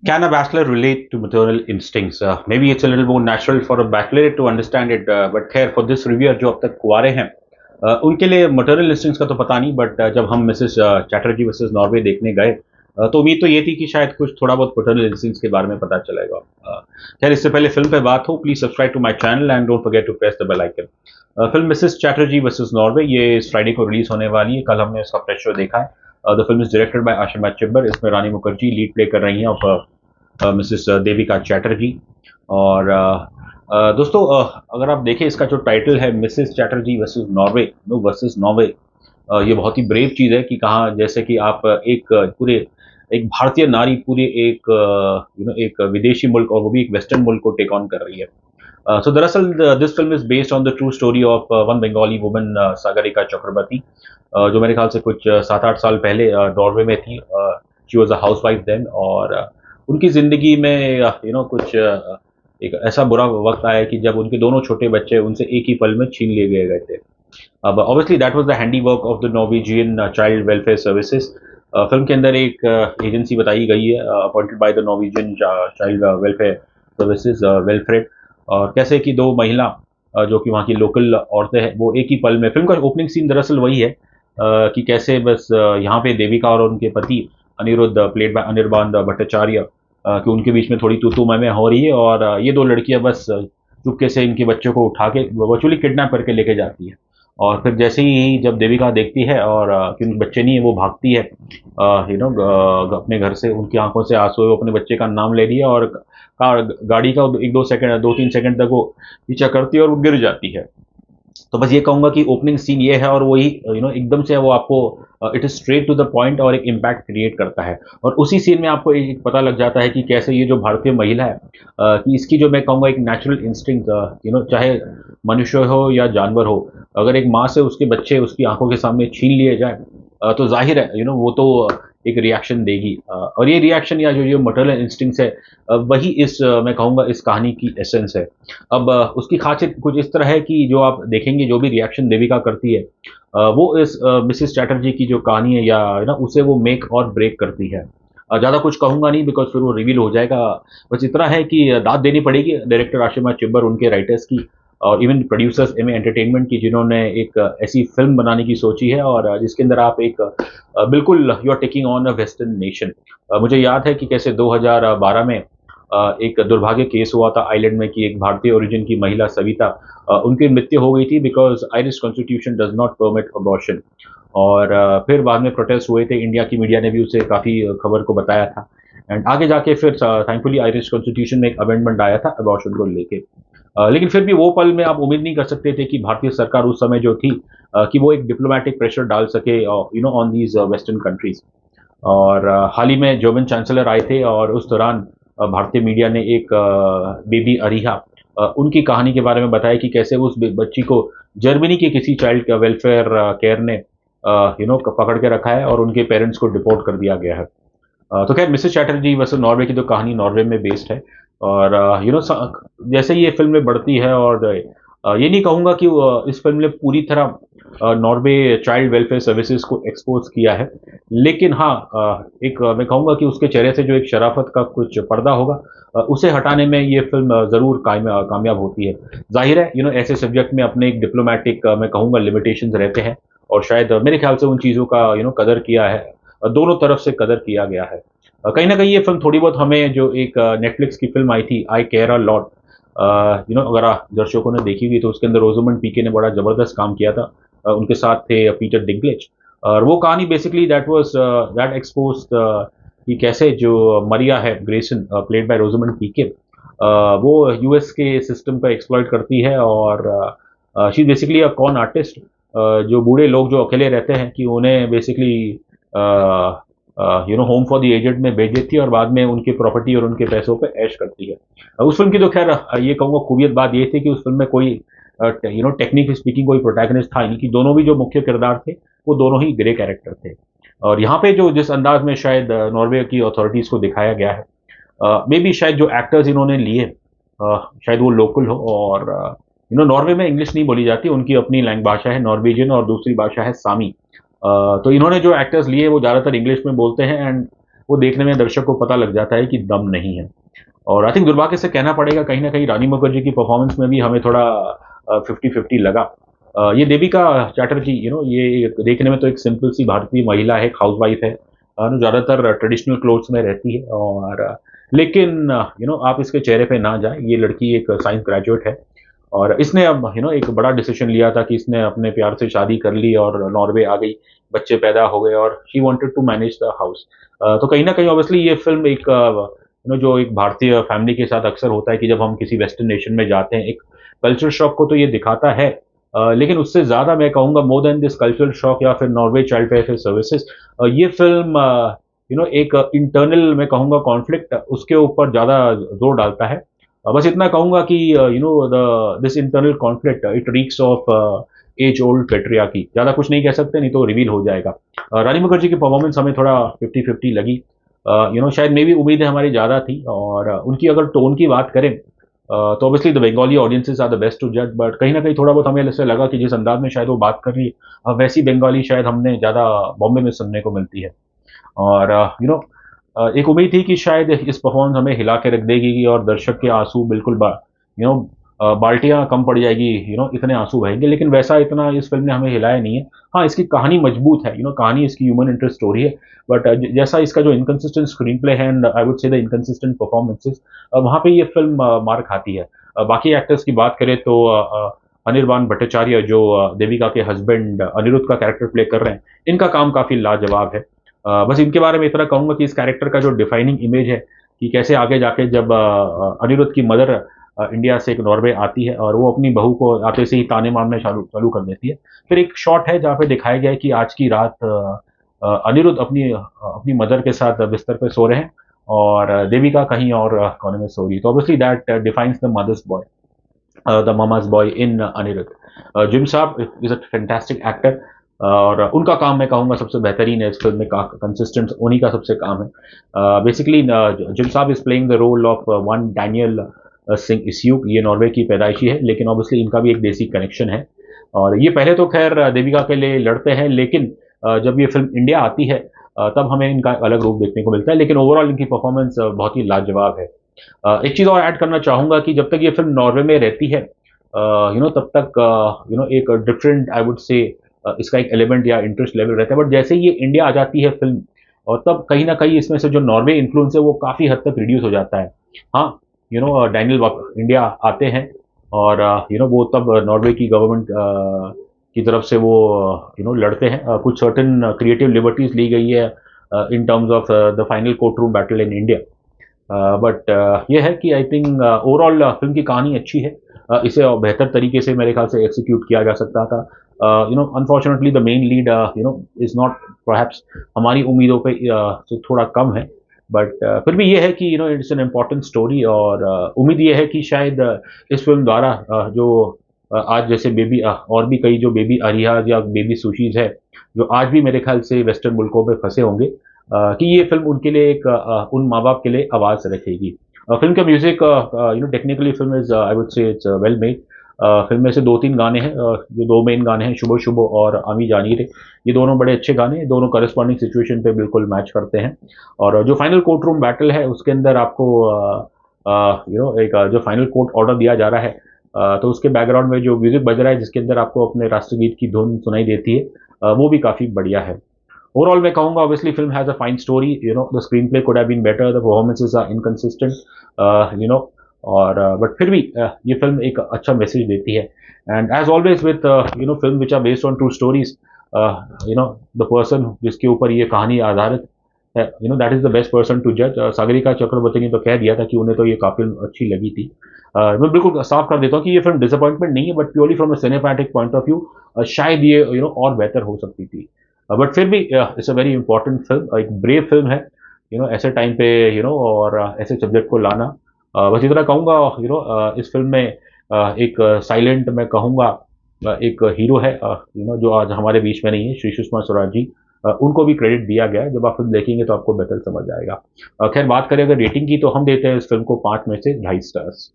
Can a bachelor relate to maternal instincts? Maybe it's a little more natural for a bachelor to understand it, but खैर for this reviewer जो अब तक कुंवारे हैं, उनके लिए maternal instincts का तो पता नहीं, बट जब हम मिसेस चैटर्जी वर्सेस नॉर्वे देखने गए, तो उम्मीद तो ये थी कि शायद कुछ थोड़ा बहुत maternal instincts के बारे में पता चलेगा। खैर इससे पहले फिल्म पे बात हो, please subscribe to my channel and don't forget to press the bell icon. Film Mrs Chatterjee versus Norway ये इस फ्राइडे को रिलीज होने वाली है। कल हमने इसका प्रेस शो देखा है। The film is directed by Ashima Chhibber. इसमें रानी मुखर्जी लीड प्ले कर रही हैं और मिसेस देविका चैटर्जी। और दोस्तों, अगर आप देखें इसका जो टाइटल है Mrs Chatterjee versus Norway, no versus Norway, ये बहुत ही ब्रेव चीज़ है कि कहाँ जैसे कि आप एक पूरे एक भारतीय नारी पूरे एक एक विदेशी मुल्क और वो भी एक वेस्टर्न मुल्क को टेक ऑन कर रही है। सो दरअसल this film is based on the true story of one Bengali woman Sagarika Chakraborty, जो मेरे ख्याल से कुछ 7-8 साल पहले नॉर्वे में थी। She was a housewife then, और उनकी ज़िंदगी में कुछ एक ऐसा बुरा वक्त आया कि जब उनके दोनों छोटे बच्चे उनसे एक ही पल में छीन लिए गए थे। अब obviously that was the handy work of the Norwegian child welfare services. Film के अंदर एक एजेंसी बताई गई है appointed by the Norwegian child welfare services, वेलफ्रेड। और कैसे कि दो महिला जो कि वहाँ की लोकल औरतें हैं, वो एक ही पल में, फिल्म का ओपनिंग सीन दरअसल वही है कि कैसे बस यहाँ पे देविका और उनके पति अनिरुद्ध, प्लेड बाय अनिर्बान भट्टाचार्य, कि उनके बीच में थोड़ी तू-तू मैं-मैं हो रही है, और ये दो लड़कियाँ बस चुपके से इनके बच्चों को उठा के वर्चुअली किडनैप करके लेके जाती है। और फिर जैसे ही जब देविका देखती है और कि उनके बच्चे नहीं है, वो भागती है अपने घर से, उनकी आंखों से आंसू, वो अपने बच्चे का नाम ले लिया और कार गाड़ी का 1-2 सेकंड, 2-3 सेकंड तक वो पीछा करती है और वो गिर जाती है। तो बस ये कहूँगा कि ओपनिंग सीन ये है, और वही एकदम से वो आपको it is straight to the point और एक इम्पैक्ट क्रिएट करता है। और उसी सीन में आपको एक पता लग जाता है कि कैसे ये जो भारतीय महिला है, कि इसकी जो मैं कहूँगा एक नेचुरल इंस्टिंक्ट, चाहे मनुष्य हो या जानवर हो, अगर एक माँ से उसके बच्चे उसकी आँखों के सामने छीन लिए जाएँ, तो ज़ाहिर है वो तो एक रिएक्शन देगी। और ये रिएक्शन या जो ये मैटरनल इंस्टिंक्ट्स है, वही इस मैं कहूँगा इस कहानी की एसेंस है। अब उसकी ख़ासियत कुछ इस तरह है कि जो आप देखेंगे जो भी रिएक्शन देविका करती है, वो इस मिसेस चैटर्जी की जो कहानी है या उसे वो मेक और ब्रेक करती है। ज़्यादा कुछ कहूँगा नहीं बिकॉज़ फिर वो रिवील हो जाएगा। बस इतना है कि दाद देनी पड़ेगी डायरेक्टर आशिमा चिब्बर, उनके राइटर्स की, और इवन प्रोड्यूसर्स एमे एंटरटेनमेंट की, जिन्होंने एक ऐसी फ़िल्म बनाने की सोची है और जिसके अंदर आप एक बिल्कुल you are taking on a western nation. मुझे याद है कि कैसे 2012 में एक दुर्भाग्य केस हुआ था आइलैंड में कि एक भारतीय ओरिजिन की महिला सविता, उनकी मृत्यु हो गई थी because Irish constitution does not permit abortion. और फिर बाद में प्रोटेस्ट हुए थे, इंडिया की मीडिया ने भी उसे काफ़ी खबर को बताया था, एंड आगे जाके फिर थैंकफुली आयरिश कॉन्स्टिट्यूशन में एक अमेंडमेंट आया था अबॉर्शन को लेके। लेकिन फिर भी वो पल में आप उम्मीद नहीं कर सकते थे कि भारतीय सरकार उस समय जो थी, कि वो एक डिप्लोमैटिक प्रेशर डाल सके ऑन दीज़ वेस्टर्न कंट्रीज़। और हाल ही में जर्मन चांसलर आए थे और उस दौरान भारतीय मीडिया ने एक बेबी अरीहा, उनकी कहानी के बारे में बताया कि कैसे उस बच्ची को जर्मनी के किसी चाइल्ड का वेलफेयर केयर ने पकड़ के रखा है और उनके पेरेंट्स को डिपोर्ट कर दिया गया है। तो खैर मिसेस चैटर्जी वैसे नॉर्वे की तो कहानी नॉर्वे में बेस्ड है। और जैसे ये फिल्म बढ़ती है, और ये नहीं कहूँगा कि इस फिल्म ने पूरी तरह नॉर्वे चाइल्ड वेलफेयर सर्विसेज को एक्सपोज किया है, लेकिन हाँ, एक मैं कहूँगा कि उसके चेहरे से जो एक शराफत का कुछ पर्दा होगा, उसे हटाने में ये फिल्म ज़रूर कामयाब होती है। जाहिर है ऐसे सब्जेक्ट में अपने एक डिप्लोमेटिक मैं कहूँगा लिमिटेशंस रहते हैं, और शायद मेरे ख्याल से उन चीज़ों का कदर किया है, दोनों तरफ से कदर किया गया है। कहीं न कहीं ये फ़िल्म थोड़ी बहुत हमें जो एक नेटफ्लिक्स की फ़िल्म आई थी आई केयर अ लॉट, अगर दर्शकों ने देखी हुई तो उसके अंदर रोज़ामंड पीके ने बड़ा ज़बरदस्त काम किया था। उनके साथ थे पीटर डिंक्लेज, और वो कहानी बेसिकली दैट एक्सपोज्ड कि कैसे जो मरिया है Grayson, played by Rosamund Pike, वो यूएस के सिस्टम को एक्सप्लॉइट करती है, और she is basically a con artist, जो बूढ़े लोग जो अकेले रहते हैं कि उन्हें basically home for the aged में भेज देती है और बाद में उनकी प्रॉपर्टी और उनके पैसों पे ऐश करती है। उस फ़िल्म की तो ख़ैर ये कहूँगा खूबियत बात ये थी कि उस फ़िल्म में कोई टेक्निकली स्पीकिंग कोई प्रोटैगनिस्ट था ही नहीं, कि दोनों भी जो मुख्य किरदार थे, वो दोनों ही ग्रे कैरेक्टर थे। और यहाँ पे जो जिस अंदाज़ में शायद नॉर्वे की अथॉरिटीज़ को दिखाया गया है, मेबी शायद जो एक्टर्स इन्होंने लिए, शायद वो लोकल हो, और नॉर्वे में इंग्लिश नहीं बोली जाती, उनकी अपनी भाषा है नॉर्वेजियन और दूसरी भाषा है सामी। तो इन्होंने जो एक्टर्स लिए वो ज़्यादातर इंग्लिश में बोलते हैं, एंड वो देखने में दर्शक को पता लग जाता है कि दम नहीं है। और आई थिंक दुर्भाग्य से कहना पड़ेगा कहीं न कहीं रानी मुखर्जी की परफ़ॉर्मेंस में भी हमें थोड़ा 50-50 लगा। ये देविका चैटर्जी ये देखने में तो एक सिंपल सी भारतीय महिला है, एक हाउसवाइफ़ है। ज़्यादातर ट्रेडिशनल क्लोथ्स में रहती है और लेकिन आप इसके चेहरे पे ना जाएँ, ये लड़की एक साइंस ग्रेजुएट है और इसने अब एक बड़ा डिसीज़न लिया था कि इसने अपने प्यार से शादी कर ली और नॉर्वे आ गई, बच्चे पैदा हो गए और she wanted to manage the house. तो कहीं न कहीं ऑब्वियसली ये फ़िल्म एक जो एक भारतीय फैमिली के साथ अक्सर होता है कि जब हम किसी वेस्टर्न नेशन में जाते हैं, एक कल्चर शॉक को तो ये दिखाता है। लेकिन उससे ज़्यादा मैं कहूँगा more than this cultural shock या फिर नॉर्वे चाइल्ड वेलफेयर सर्विसेज़ ये फ़िल्म एक इंटरनल मैं कहूँगा कॉन्फ्लिक्ट उसके ऊपर ज़्यादा ज़ोर डालता है। बस इतना कहूँगा कि the this internal conflict it reeks of age old patriarchy ज़्यादा कुछ नहीं कह सकते, नहीं तो रिवील हो जाएगा। रानी मुखर्जी की परफ़ॉर्मेंस हमें थोड़ा 50-50 लगी। शायद मे बी उम्मीदें हमारी ज़्यादा थी और उनकी अगर टोन की बात करें तो obviously the Bengali audiences are the best to जज बट कहीं न कहीं थोड़ा बहुत हमें ऐसा लगा कि जिस अंदाज़ में शायद वो बात कर रही है वैसी बंगाली शायद हमने ज़्यादा बॉम्बे में सुनने को मिलती है। और एक उम्मीद थी कि शायद इस परफ़ॉर्मेंस हमें हिला के रख देगी और दर्शक के आँसू बिल्कुल यू नो बाल्टियाँ कम पड़ जाएगी, इतने आँसू बहेंगे, लेकिन वैसा इतना इस फ़िल्म ने हमें हिलाया नहीं है। हाँ, इसकी कहानी मजबूत है, कहानी इसकी ह्यूमन इंटरेस्ट स्टोरी है, बट जैसा इसका जो इनकंसिस्टेंट स्क्रीन प्ले है and I would say the inconsistent performances वहाँ पे ये फ़िल्म मार खाती है। बाकी एक्टर्स की बात करें तो अनिर्बान भट्टाचार्य जो देविका के हस्बैंड अनिरुद्ध का कैरेक्टर प्ले कर रहे हैं, इनका काम काफ़ी लाजवाब है। बस इनके बारे में इतना कहूँगा कि इस कैरेक्टर का जो डिफाइनिंग इमेज है कि कैसे आगे जाके जब अनिरुद्ध की मदर इंडिया से एक नॉर्वे आती है और वो अपनी बहू को आते से ही ताने मारने चालू चालू कर देती है। फिर एक शॉट है जहाँ पे दिखाया गया है कि आज की रात अनिरुद्ध अपनी मदर के साथ बिस्तर पे सो रहे हैं और देविका कहीं और कोने में सो रही है। तो obviously that defines the mother's boy the mama's boy in Anirudh. Jim साहब इज़ अ फैंटास्टिक एक्टर और उनका काम मैं कहूँगा सबसे बेहतरीन है इस फ़िल्म में का कंसिस्टेंट उन्हीं का सबसे काम है। बेसिकली जिम साहब is playing the role of one Daniel Singh इस्यूक ये नॉर्वे की पैदाइशी है, लेकिन ऑब्वियसली इनका भी एक देसी कनेक्शन है। और ये पहले तो ख़ैर देविका के लिए लड़ते हैं, लेकिन जब ये फ़िल्म इंडिया आती है तब हमें इनका अलग रूप देखने को मिलता है, लेकिन ओवरऑल इनकी परफ़ॉर्मेंस बहुत ही लाजवाब है। एक चीज़ और ऐड करना चाहूँगा कि जब तक ये फ़िल्म नॉर्वे में रहती है तब तक एक डिफरेंट आई वुड से इसका एक एलिमेंट या इंटरेस्ट लेवल रहता है, बट जैसे ही ये इंडिया आ जाती है फ़िल्म और तब कहीं न कहीं इसमें से जो नॉर्वे इन्फ्लुएंस है वो काफ़ी हद तक रिड्यूस हो जाता है। हाँ, डैनियल वॉक इंडिया आते हैं और वो तब नॉर्वे की गवर्नमेंट की तरफ से वो लड़ते हैं। कुछ सर्टेन क्रिएटिव लिबर्टीज़ ली गई है in terms of the final court room battle in India. But ये है कि आई थिंक ओवरऑल फ़िल्म की कहानी अच्छी है। इसे और बेहतर तरीके से मेरे ख़्याल से एक्ज़ीक्यूट किया जा सकता था। Unfortunately the main lead is not perhaps हमारी उम्मीदों पे से थोड़ा कम है। बट फिर भी ये है कि इट्स एन इम्पोर्टेंट स्टोरी और उम्मीद ये है कि शायद इस फ़िल्म द्वारा जो आज जैसे बेबी और भी कई जो बेबी अरियाज़ या बेबी सुशीज़ है, जो आज भी मेरे ख़्याल से वेस्टर्न मुल्कों में फँसे होंगे कि ये फ़िल्म उनके लिए एक उन माँ-बाप के लिए आवाज़ रखेगी। फ़िल्म का music technically film is I would say it's well made. Film में से 2-3 गाने हैं जो 2 मेन गाने हैं शुभो शुभो और आमी जानी रे। ये दोनों बड़े अच्छे गाने हैं, दोनों कॉरेस्पॉन्डिंग सिचुएशन पे बिल्कुल मैच करते हैं। और जो फाइनल कोर्ट रूम बैटल है उसके अंदर आपको एक जो फाइनल कोर्ट ऑर्डर दिया जा रहा है तो उसके बैकग्राउंड में जो म्यूज़िक बज रहा है जिसके अंदर आपको अपने राष्ट्रगीत की धुन सुनाई देती है वो भी काफ़ी बढ़िया है। ओवरऑल मैं कहूँगा obviously film has a fine story, the screenplay could have been better, the performances are inconsistent, और बट फिर भी ये फिल्म एक अच्छा मैसेज देती है। And as always with film which are based on true stories, the person जिसके ऊपर ये कहानी आधारित है, that is the best person to जज। सागरिका चक्रवर्ती ने तो कह दिया था कि उन्हें तो ये काफी अच्छी लगी थी। मैं बिल्कुल साफ कर देता हूँ कि ये फिल्म डिसअपॉइंटमेंट नहीं है, but purely from a cinematic point of view शायद ये और बेहतर हो सकती थी। बट फिर भी it's a very important film, एक ब्रेव फिल्म है ऐसे टाइम पे और ऐसे सब्जेक्ट को लाना। बस इतना कहूँगा इस फिल्म में एक साइलेंट मैं कहूँगा एक हीरो है जो आज हमारे बीच में नहीं है, श्री सुषमा स्वराज जी। उनको भी क्रेडिट दिया गया है, जब आप फिल्म देखेंगे तो आपको बेहतर समझ आएगा। खैर बात करें अगर रेटिंग की तो हम देते हैं इस फिल्म को 5 में से 2.5 स्टार्स।